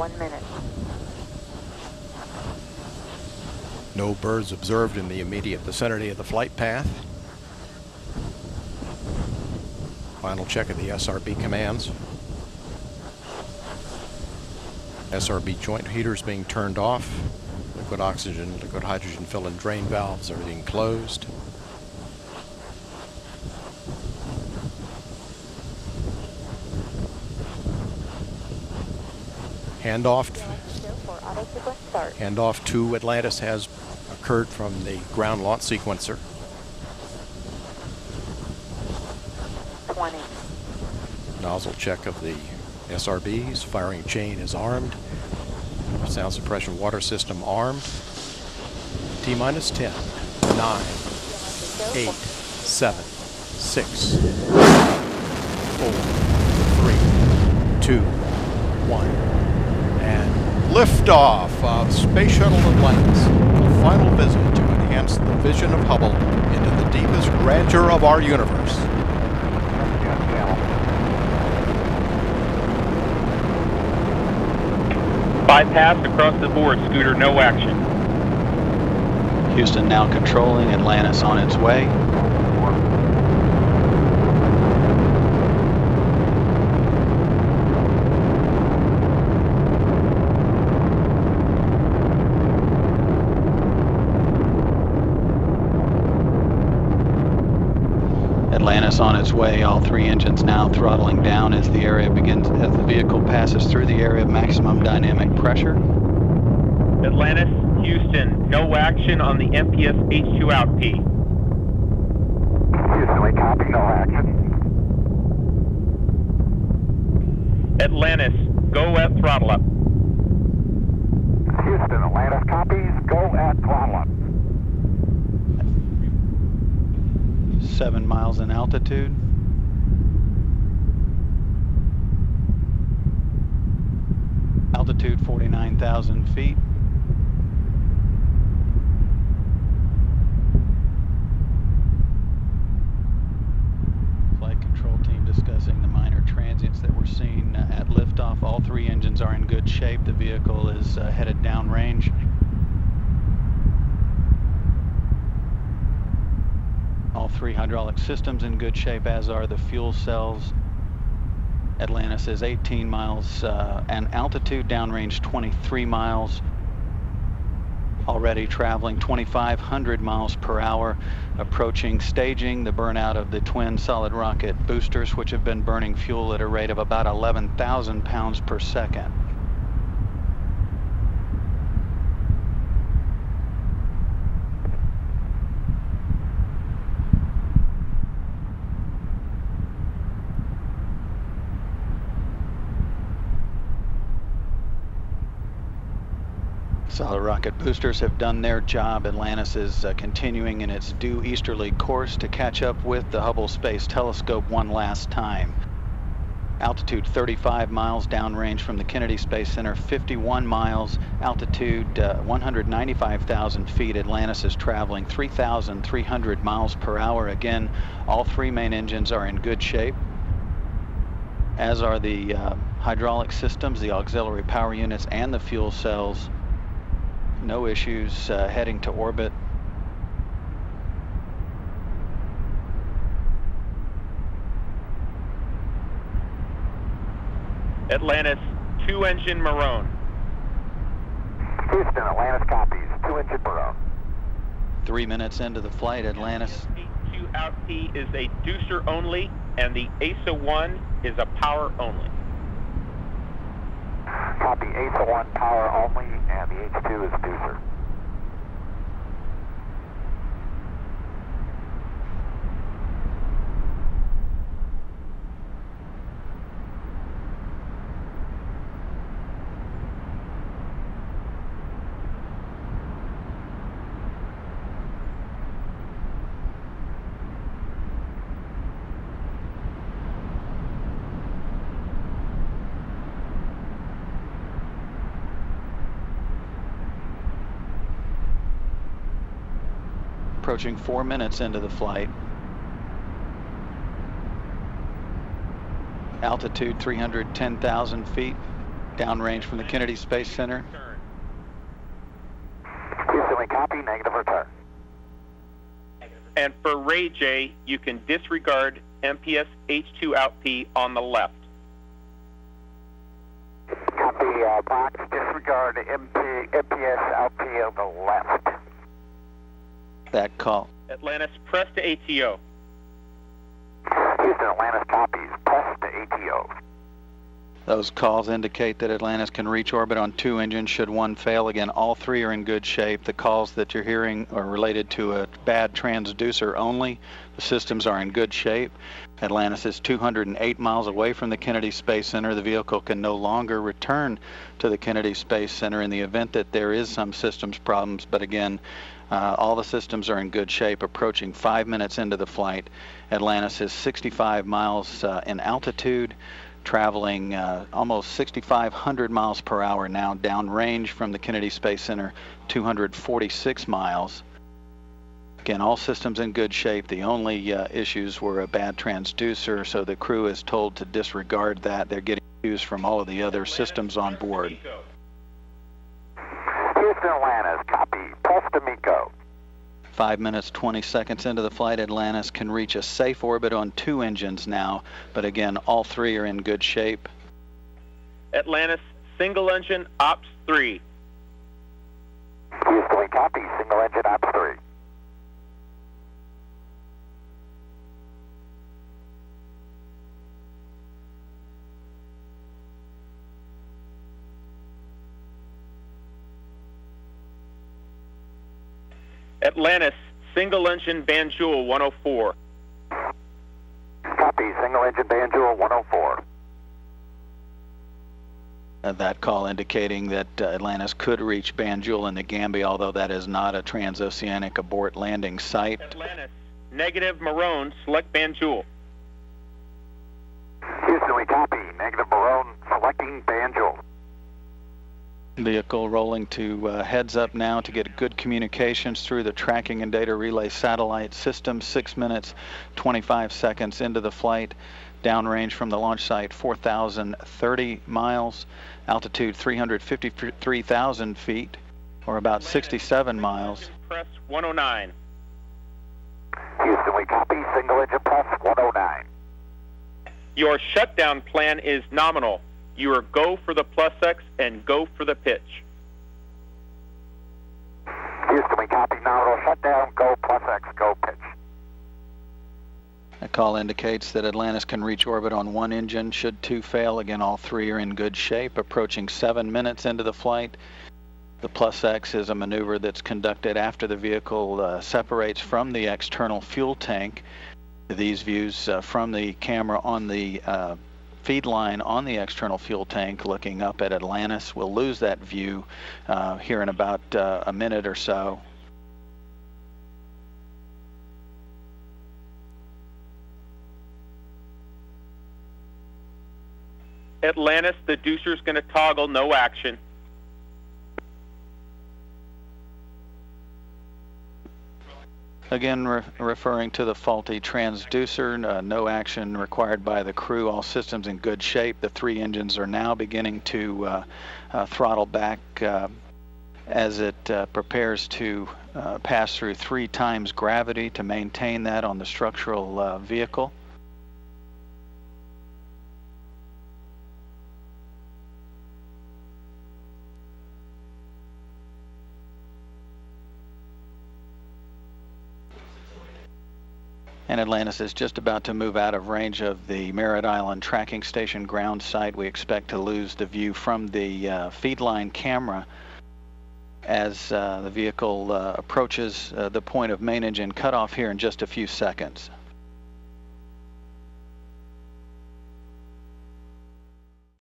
1 minute. No birds observed in the immediate vicinity of the flight path. Final check of the SRB commands. SRB joint heaters being turned off. Liquid oxygen, liquid hydrogen fill and drain valves are being closed. Handoff to Atlantis has occurred from the ground launch sequencer. 20. Nozzle check of the SRBs. Firing chain is armed. Sound suppression water system armed. T-minus 10, 9, 8, 7, 6, 4, 3, 2, 1. And liftoff of Space Shuttle Atlantis. A final visit to enhance the vision of Hubble into the deepest grandeur of our universe. Bypass across the board, Scooter, no action. Houston now controlling, Atlantis on its way. Atlantis on its way, all 3 engines now throttling down as the vehicle passes through the area of maximum dynamic pressure. Atlantis, Houston, no action on the MPS H2 out P. Houston, we copy, no action. Atlantis, go at throttle up. Houston, Atlantis copies, go at throttle up. 7 miles in altitude. Altitude 49,000 feet. Flight control team discussing the minor transients that were seen at liftoff. All 3 engines are in good shape. The vehicle is headed downrange. All 3 hydraulic systems in good shape, as are the fuel cells. Atlantis is 18 miles and altitude, downrange 23 miles. Already traveling 2,500 miles per hour, approaching staging, the burnout of the twin solid rocket boosters, which have been burning fuel at a rate of about 11,000 pounds per second. Solid rocket boosters have done their job. Atlantis is continuing in its due easterly course to catch up with the Hubble Space Telescope one last time. Altitude 35 miles, downrange from the Kennedy Space Center 51 miles, altitude 195,000 feet. Atlantis is traveling 3,300 miles per hour. Again, all 3 main engines are in good shape, as are the hydraulic systems, the auxiliary power units, and the fuel cells. No issues heading to orbit. Atlantis, 2-engine Maroon. Houston, Atlantis copies, 2-engine Maroon. 3 minutes into the flight, Atlantis. H2 out P is a deucer only, and the ASA-1 is a power only. Copy, ASA-1 power only, and the H2 is deucer. Approaching 4 minutes into the flight. Altitude 310,000 feet. downrange from the Kennedy Space Center. Houston, we copy, negative return. And for Ray J, you can disregard MPS H2 out P on the left. Copy, box, disregard MPS out P on the left. That call. Atlantis, press to ATO. Houston, Atlantis copies, press to ATO. Those calls indicate that Atlantis can reach orbit on 2 engines should one fail. Again, all 3 are in good shape. The calls that you're hearing are related to a bad transducer only. The systems are in good shape. Atlantis is 208 miles away from the Kennedy Space Center. The vehicle can no longer return to the Kennedy Space Center in the event that there is some systems problems. But again, all the systems are in good shape. Approaching 5 minutes into the flight, Atlantis is 65 miles in altitude, traveling almost 6,500 miles per hour now, downrange from the Kennedy Space Center, 246 miles. Again, all systems in good shape. The only issues were a bad transducer, so the crew is told to disregard that. They're getting cues from all of the other systems on board. Houston, Atlantis, copy, press to MECO. 5 minutes, 20 seconds into the flight, Atlantis can reach a safe orbit on 2 engines now, but again, all 3 are in good shape. Atlantis, single engine, ops 3. Houston, we copy, single engine, ops 3. Atlantis, single engine, Banjul 104. Copy, single engine, Banjul 104. That call indicating that Atlantis could reach Banjul in the Gambia, although that is not a transoceanic abort landing site. Atlantis, negative Marone, select Banjul. Houston, we copy, negative Marone, selecting Banjul. Vehicle rolling to heads up now to get good communications through the tracking and data relay satellite system. 6 minutes, 25 seconds into the flight. Downrange from the launch site, 4,030 miles. Altitude, 353,000 feet, or about 67 miles. Press 109. Houston, we copy, single engine, press 109. Your shutdown plan is nominal. You are go for the plus X and go for the pitch. Houston, we copy, nominal shutdown, go plus X, go pitch. The call indicates that Atlantis can reach orbit on 1 engine should 2 fail. Again, all 3 are in good shape. Approaching 7 minutes into the flight. The plus X is a maneuver that's conducted after the vehicle separates from the external fuel tank. These views from the camera on the feed line on the external fuel tank looking up at Atlantis. We'll lose that view here in about a minute or so. Atlantis, the deucer's going to toggle, no action. Again, referring to the faulty transducer, no action required by the crew. All systems in good shape. The 3 engines are now beginning to throttle back as it prepares to pass through 3 times gravity to maintain that on the structural vehicle. And Atlantis is just about to move out of range of the Merritt Island tracking station ground site. We expect to lose the view from the feed line camera as the vehicle approaches the point of main engine cutoff here in just a few seconds.